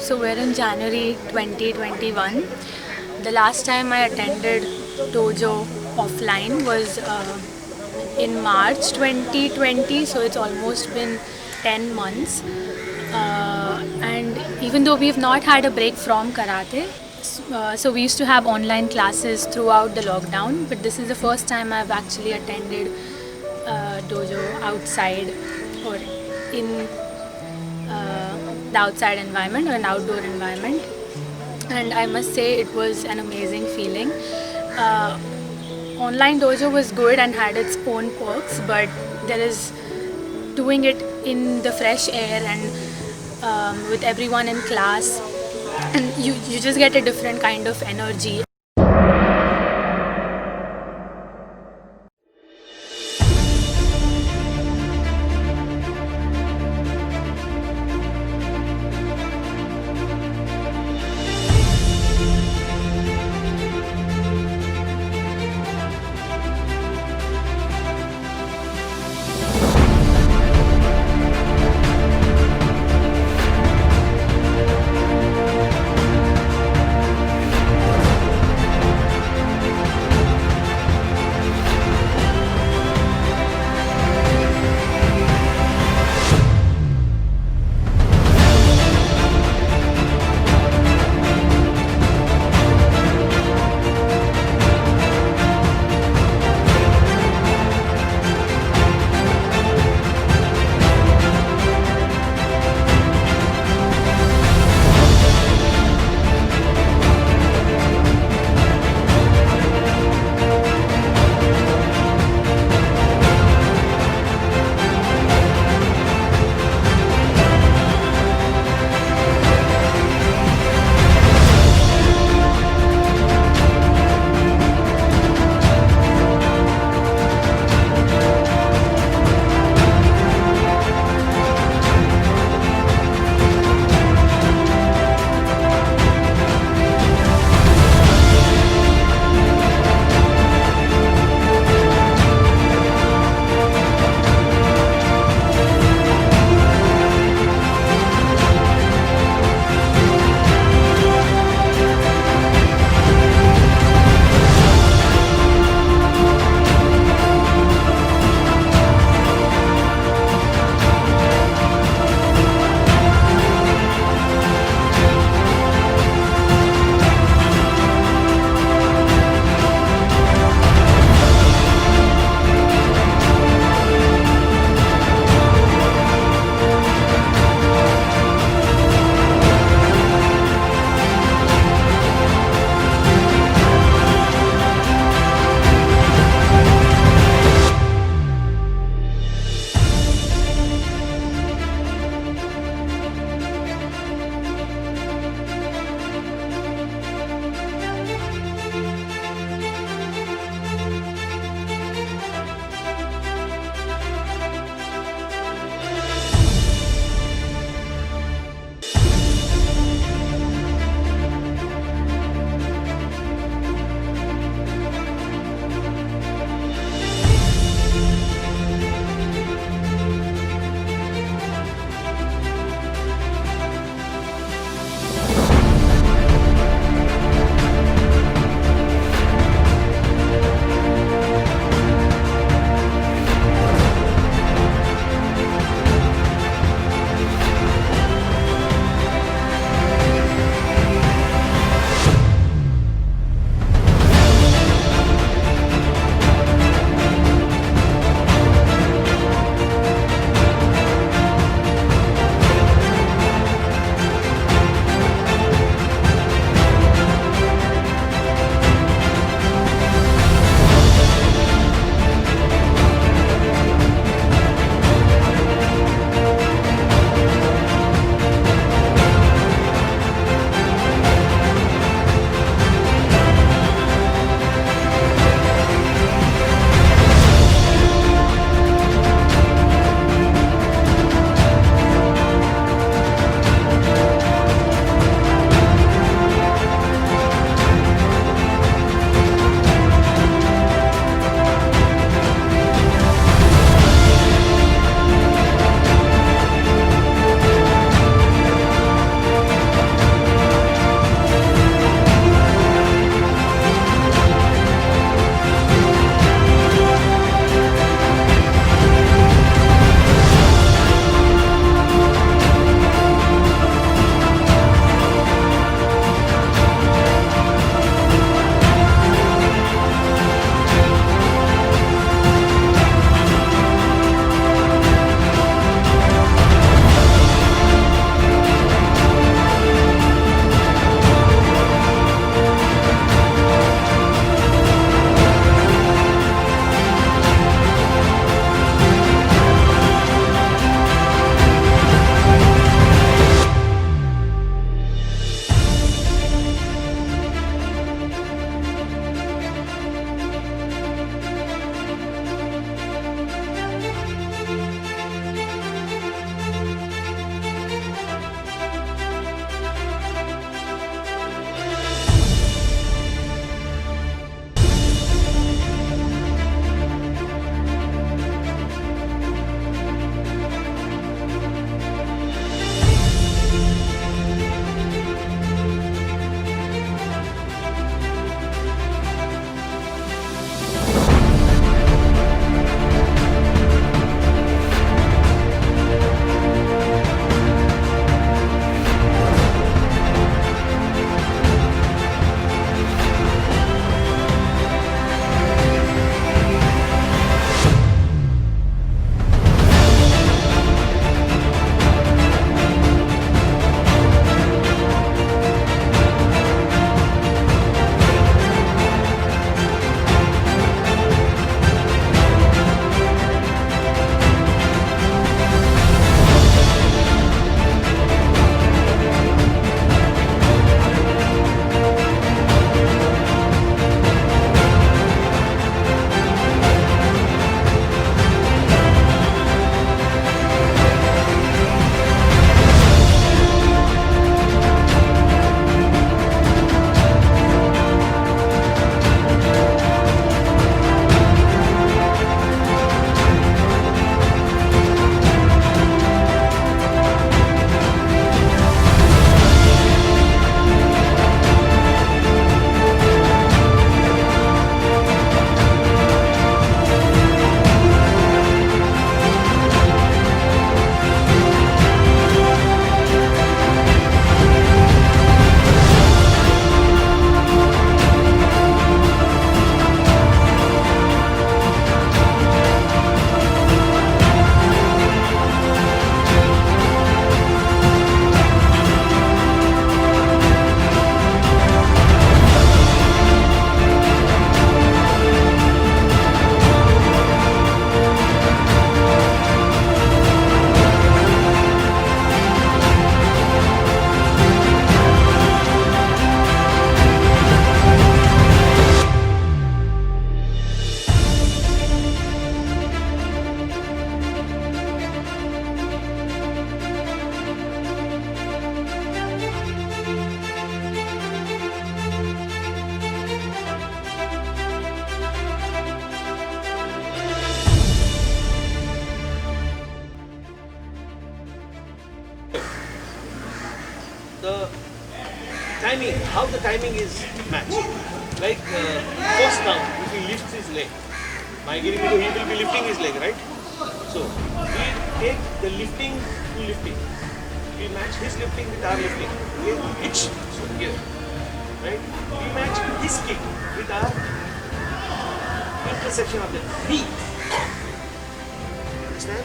So we're in January 2021. The last time I attended dojo offline was in March 2020, so it's almost been 10 months. And even though we've not had a break from karate, so we used to have online classes throughout the lockdown, but this is the first time I've actually attended dojo outside or in the outside environment or an outdoor environment. And I must say it was an amazing feeling. Uh, Online dojo was good and had its own perks, but there is doing it in the fresh air and with everyone in class, and you just get a different kind of energy. the timing, how the timing is matched. Like first count, if he lifts his leg, he will be lifting his leg, right? So we take the lifting to lifting. We match his lifting with our lifting. Okay? Hitch. So here, right? We match his kick with our intersection of the knee. Understand?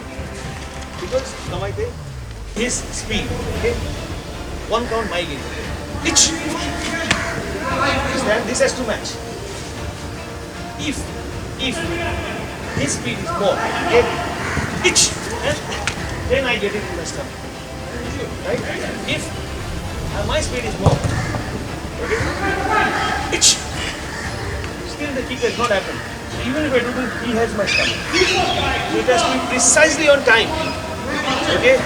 Because Kamaite, his speed. Okay? One count my game. Hitch. Understand? This has to match. If his speed is more, okay? Hitch. Then I get into the stomach. Right? If my speed is more, okay? Hitch. Still the kick has not happened. So even if I do it, he has my stomach. So it has to be precisely on time. Okay?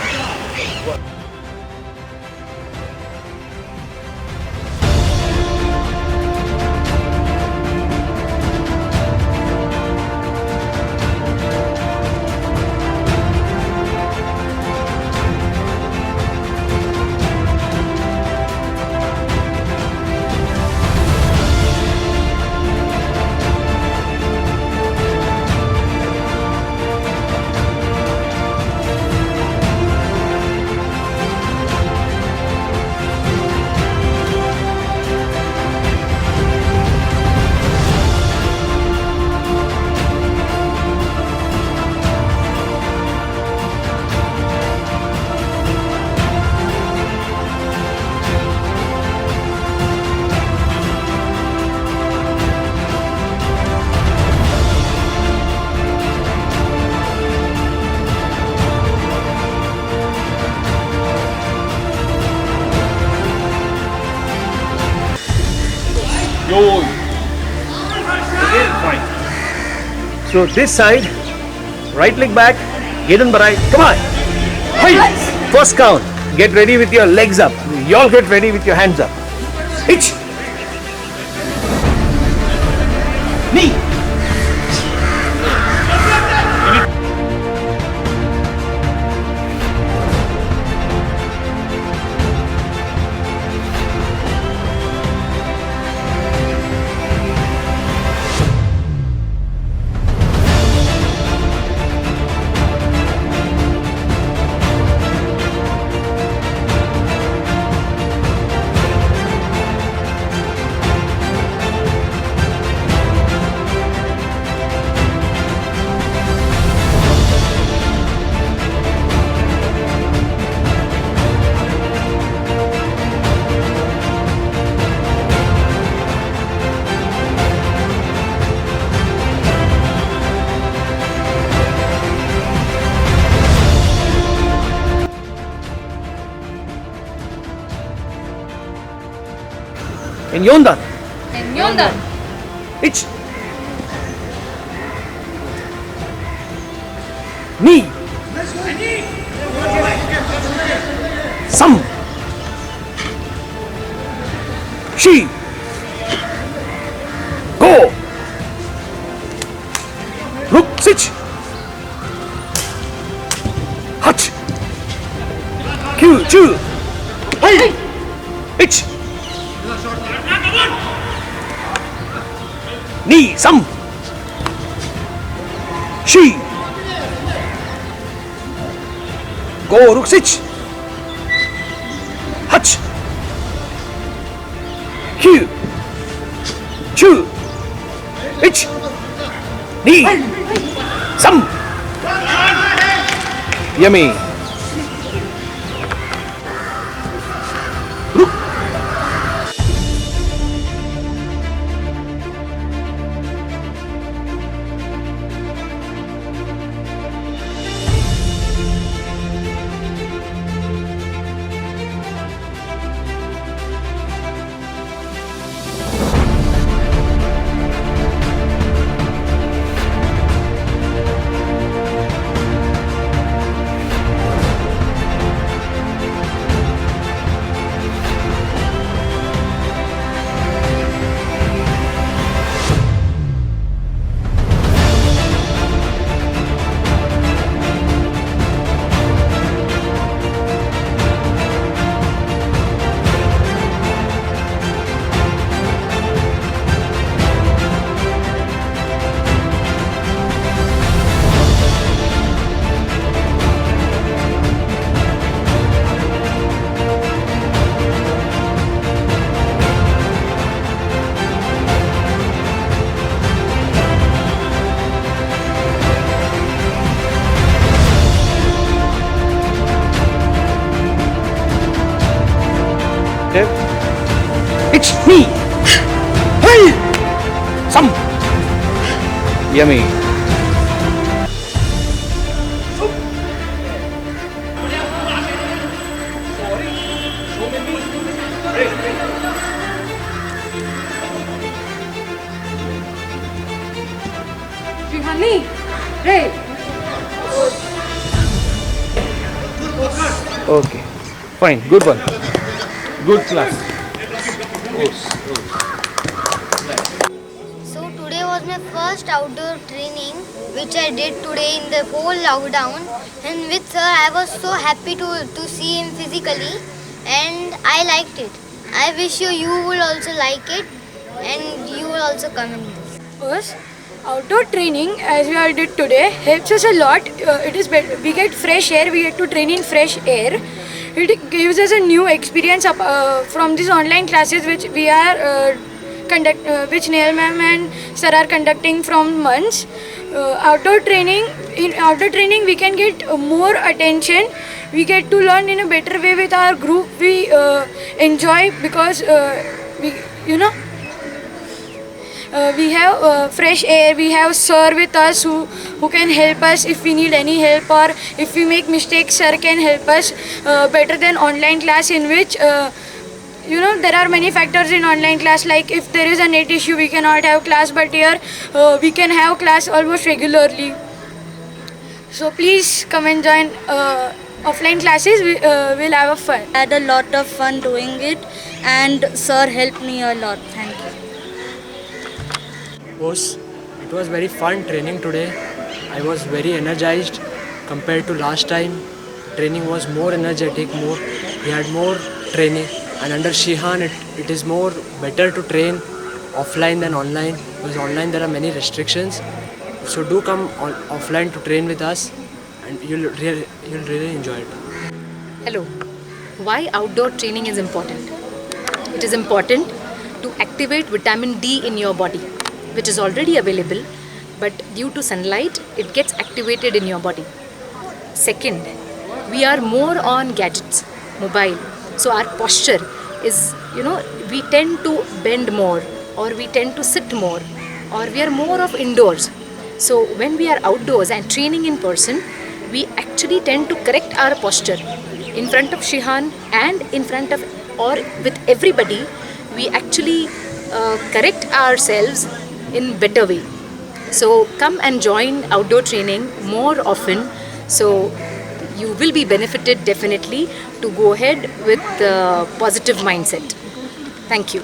Yo. Again, fine. So this side, right leg back, get on the right. Come on. Hey. First count. Get ready with your legs up. You all get ready with your hands up. Hitch. Knee. And Yondan. Hitch. Knee. Some. She. Go. Look. Sitch. Hutch. Q. Chew. Hey. Hitch. Knee, some. She. Go, Ruksich. Hutch. Q. Chew. Hitch. Knee. Some. Yummy. positive. It's me. Hey, some yummy. Shihani, hey. Okay, fine, good one. Good class. So today was my first outdoor training which I did today in the whole lockdown, and with sir I was so happy to see him physically, and I liked it. I wish you will also like it and you will also come in this. First, outdoor training as we all did today helps us a lot. It is better. We get fresh air. We get to train in fresh air. It gives us a new experience from these online classes which we are which Neil ma'am and sir are conducting from months. Outdoor training. In outdoor training, we can get more attention. We get to learn in a better way with our group. We enjoy because we you know. We have fresh air, we have sir with us who can help us if we need any help, or if we make mistakes, sir can help us better than online class, in which there are many factors in online class, like if there is a net issue we cannot have class, but here we can have class almost regularly. So please come and join offline classes. We'll have a fun. I had a lot of fun doing it, and sir helped me a lot. Thank you. It was very fun training today. I was very energized compared to last time. Training was more energetic, we had more training, and under Shihan it is more better to train offline than online, because online there are many restrictions. So do come offline to train with us, and you'll really enjoy it. Hello. Why outdoor training is important? It is important to activate vitamin D in your body, which is already available, but due to sunlight, it gets activated in your body. Second, we are more on gadgets, mobile. So our posture is, we tend to bend more, or we tend to sit more, or we are more of indoors. So when we are outdoors and training in person, we actually tend to correct our posture in front of Shihan and in front of or with everybody. We actually correct ourselves in better way. So come and join outdoor training more often, so you will be benefited definitely to go ahead with the positive mindset. Thank you.